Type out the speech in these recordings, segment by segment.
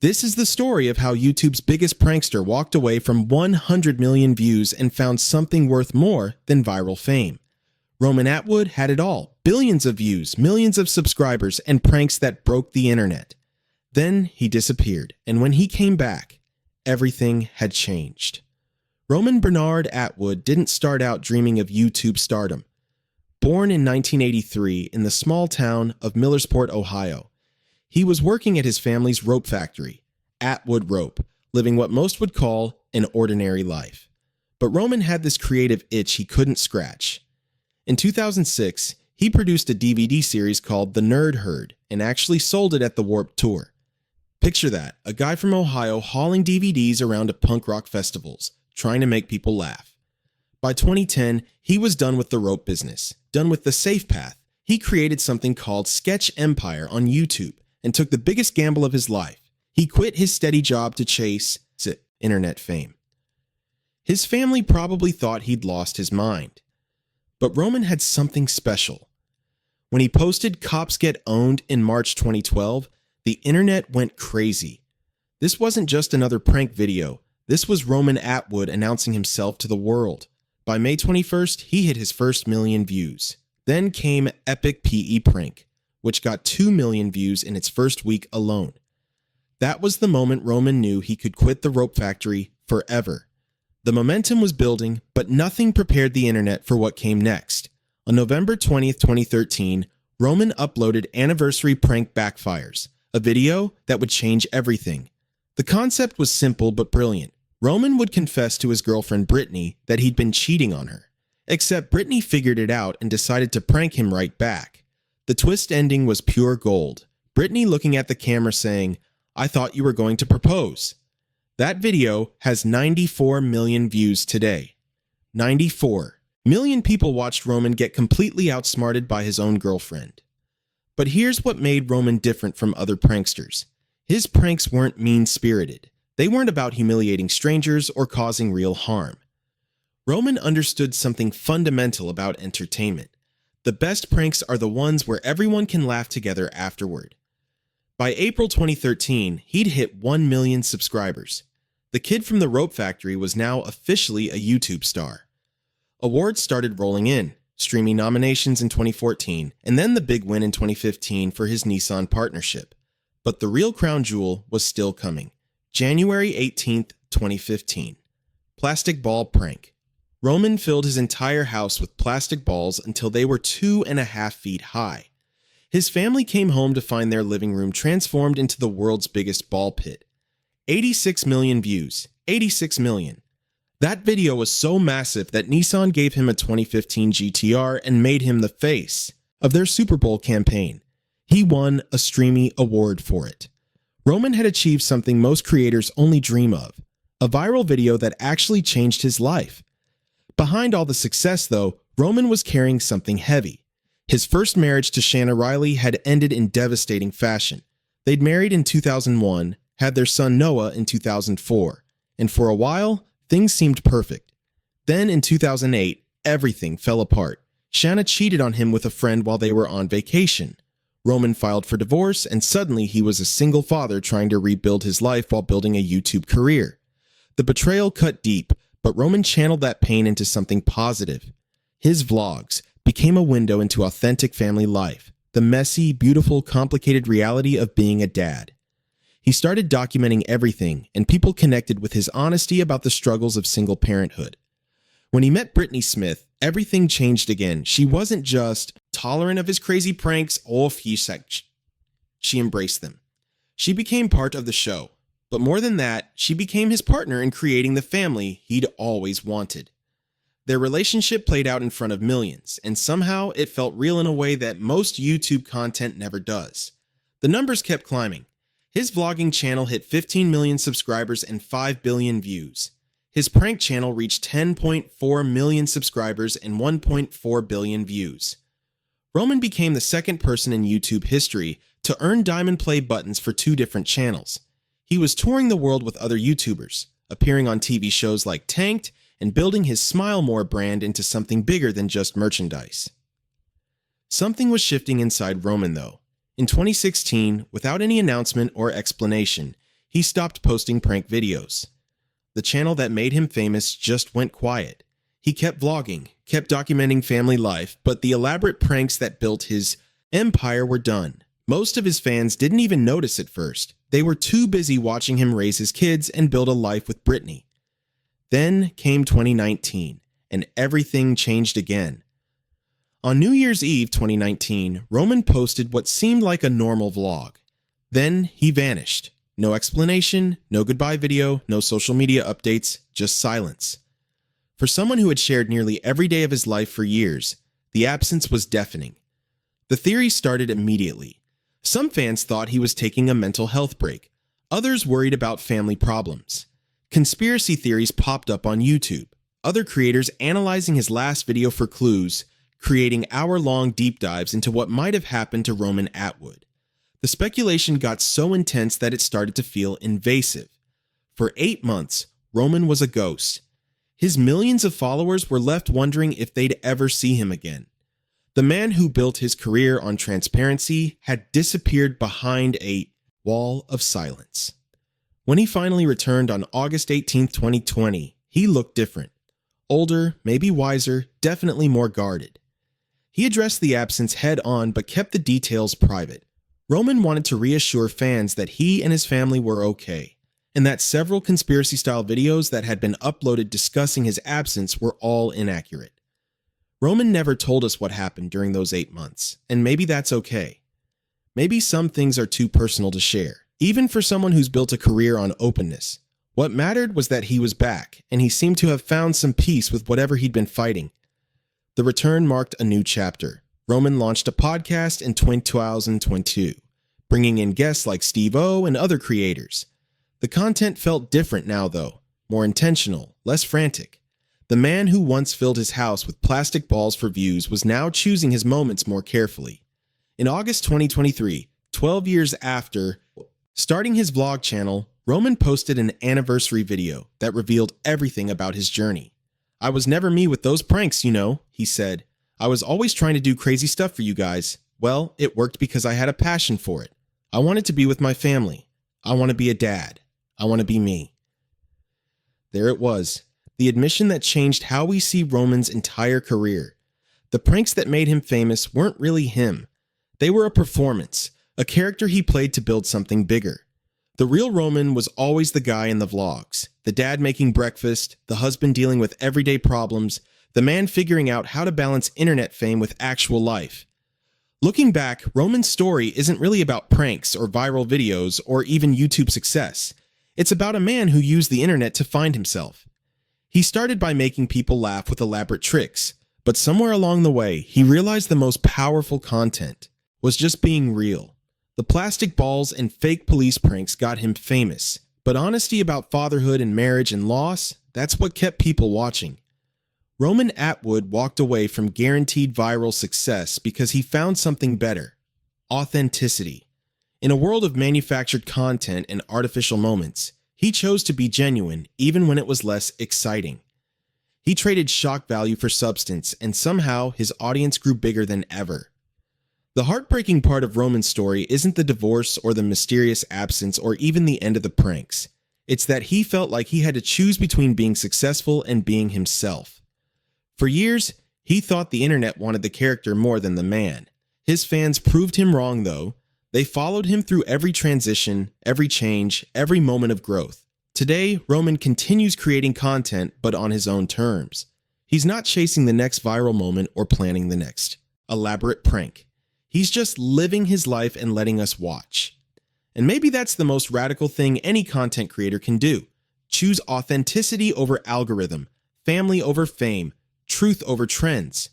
This is the story of how YouTube's biggest prankster walked away from 100 million views and found something worth more than viral fame. Roman Atwood had it all: billions of views, millions of subscribers, and pranks that broke the internet. Then he disappeared, and when he came back, everything had changed. Roman Bernard Atwood didn't start out dreaming of YouTube stardom. Born in 1983 in the small town of Millersport, Ohio, he was working at his family's rope factory, Atwood Rope, living what most would call an ordinary life. But Roman had this creative itch he couldn't scratch. In 2006, he produced a DVD series called The Nerd Herd and actually sold it at the Warped Tour. Picture that, a guy from Ohio hauling DVDs around to punk rock festivals, trying to make people laugh. By 2010, he was done with the rope business, done with the safe path. He created something called Sketch Empire on YouTube and took the biggest gamble of his life. He quit his steady job to chase internet fame. His family probably thought he'd lost his mind. But Roman had something special. When he posted "Cops Get Owned" in March 2012, the internet went crazy. This wasn't just another prank video. This was Roman Atwood announcing himself to the world. By May 21st, he hit his first million views. Then came Epic PE Prank, which got 2 million views in its first week alone. That was the moment Roman knew he could quit the rope factory forever. The momentum was building, but nothing prepared the internet for what came next. On November 20th, 2013, Roman uploaded Anniversary Prank Backfires, a video that would change everything. The concept was simple but brilliant. Roman would confess to his girlfriend Brittany that he'd been cheating on her. Except Brittany figured it out and decided to prank him right back. The twist ending was pure gold. Brittany looking at the camera saying, "I thought you were going to propose." That video has 94 million views today. 94 million people watched Roman get completely outsmarted by his own girlfriend. But here's what made Roman different from other pranksters. His pranks weren't mean-spirited. They weren't about humiliating strangers or causing real harm. Roman understood something fundamental about entertainment. The best pranks are the ones where everyone can laugh together afterward. By April 2013, he'd hit 1 million subscribers. The kid from the rope factory was now officially a YouTube star. Awards started rolling in, streaming nominations in 2014, and then the big win in 2015 for his Nissan partnership. But the real crown jewel was still coming. January 18th, 2015. Plastic ball prank. Roman filled his entire house with plastic balls until they were 2.5 feet high. His family came home to find their living room transformed into the world's biggest ball pit. 86 million views. 86 million. That video was so massive that Nissan gave him a 2015 GTR and made him the face of their Super Bowl campaign. He won a Streamy Award for it. Roman had achieved something most creators only dream of, a viral video that actually changed his life. Behind all the success, though, Roman was carrying something heavy. His first marriage to Shanna Riley had ended in devastating fashion. They'd married in 2001, had their son Noah in 2004, and for a while, things seemed perfect. Then in 2008, everything fell apart. Shanna cheated on him with a friend while they were on vacation. Roman filed for divorce, and suddenly he was a single father trying to rebuild his life while building a YouTube career. The betrayal cut deep, but Roman channeled that pain into something positive. His vlogs became a window into authentic family life, the messy, beautiful, complicated reality of being a dad. He started documenting everything, and people connected with his honesty about the struggles of single parenthood. When he met Brittany Smith, everything changed again. She wasn't just tolerant of his crazy pranks, she embraced them. She became part of the show. But more than that, she became his partner in creating the family he'd always wanted. Their relationship played out in front of millions, and somehow it felt real in a way that most YouTube content never does. The numbers kept climbing. His vlogging channel hit 15 million subscribers and 5 billion views. His prank channel reached 10.4 million subscribers and 1.4 billion views. Roman became the second person in YouTube history to earn Diamond Play buttons for 2 different channels. He was touring the world with other YouTubers, appearing on TV shows like Tanked, and building his Smile More brand into something bigger than just merchandise. Something was shifting inside Roman, though. In 2016, without any announcement or explanation, he stopped posting prank videos. The channel that made him famous just went quiet. He kept vlogging, kept documenting family life, but the elaborate pranks that built his empire were done. Most of his fans didn't even notice at first. They were too busy watching him raise his kids and build a life with Brittany. Then came 2019, and everything changed again. On New Year's Eve 2019, Roman posted what seemed like a normal vlog. Then he vanished. No explanation, no goodbye video, no social media updates, just silence. For someone who had shared nearly every day of his life for years, the absence was deafening. The theory started immediately. Some fans thought he was taking a mental health break. Others worried about family problems. Conspiracy theories popped up on YouTube. Other creators analyzing his last video for clues, creating hour-long deep dives into what might have happened to Roman Atwood. The speculation got so intense that it started to feel invasive. For 8 months, Roman was a ghost. His millions of followers were left wondering if they'd ever see him again. The man who built his career on transparency had disappeared behind a wall of silence. When he finally returned on August 18, 2020, he looked different. Older, maybe wiser, definitely more guarded. He addressed the absence head-on but kept the details private. Roman wanted to reassure fans that he and his family were okay, and that several conspiracy-style videos that had been uploaded discussing his absence were all inaccurate. Roman never told us what happened during those 8 months, and maybe that's okay. Maybe some things are too personal to share, even for someone who's built a career on openness. What mattered was that he was back, and he seemed to have found some peace with whatever he'd been fighting. The return marked a new chapter. Roman launched a podcast in 2022, bringing in guests like Steve-O and other creators. The content felt different now, though, more intentional, less frantic. The man who once filled his house with plastic balls for views was now choosing his moments more carefully. In August 2023, 12 years after starting his vlog channel, Roman posted an anniversary video that revealed everything about his journey. "I was never me with those pranks, you know," he said. "I was always trying to do crazy stuff for you guys. Well, it worked because I had a passion for it. I wanted to be with my family. I want to be a dad. I want to be me." There it was. The admission that changed how we see Roman's entire career. The pranks that made him famous weren't really him. They were a performance, a character he played to build something bigger. The real Roman was always the guy in the vlogs, the dad making breakfast, the husband dealing with everyday problems, the man figuring out how to balance internet fame with actual life. Looking back, Roman's story isn't really about pranks or viral videos or even YouTube success. It's about a man who used the internet to find himself. He started by making people laugh with elaborate tricks, but somewhere along the way, he realized the most powerful content was just being real. The plastic balls and fake police pranks got him famous, but honesty about fatherhood and marriage and loss, that's what kept people watching. Roman Atwood walked away from guaranteed viral success because he found something better: authenticity. In a world of manufactured content and artificial moments, he chose to be genuine even when it was less exciting. He traded shock value for substance, and somehow his audience grew bigger than ever. The heartbreaking part of Roman's story isn't the divorce or the mysterious absence or even the end of the pranks. It's that he felt like he had to choose between being successful and being himself. For years, he thought the internet wanted the character more than the man. His fans proved him wrong, though. They followed him through every transition, every change, every moment of growth. Today, Roman continues creating content, but on his own terms. He's not chasing the next viral moment or planning the next elaborate prank. He's just living his life and letting us watch. And maybe that's the most radical thing any content creator can do. Choose authenticity over algorithm, family over fame, truth over trends.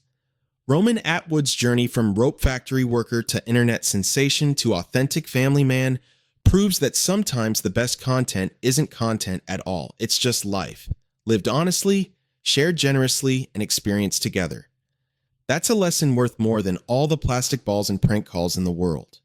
Roman Atwood's journey from rope factory worker to internet sensation to authentic family man proves that sometimes the best content isn't content at all. It's just life, lived honestly, shared generously, and experienced together. That's a lesson worth more than all the plastic balls and prank calls in the world.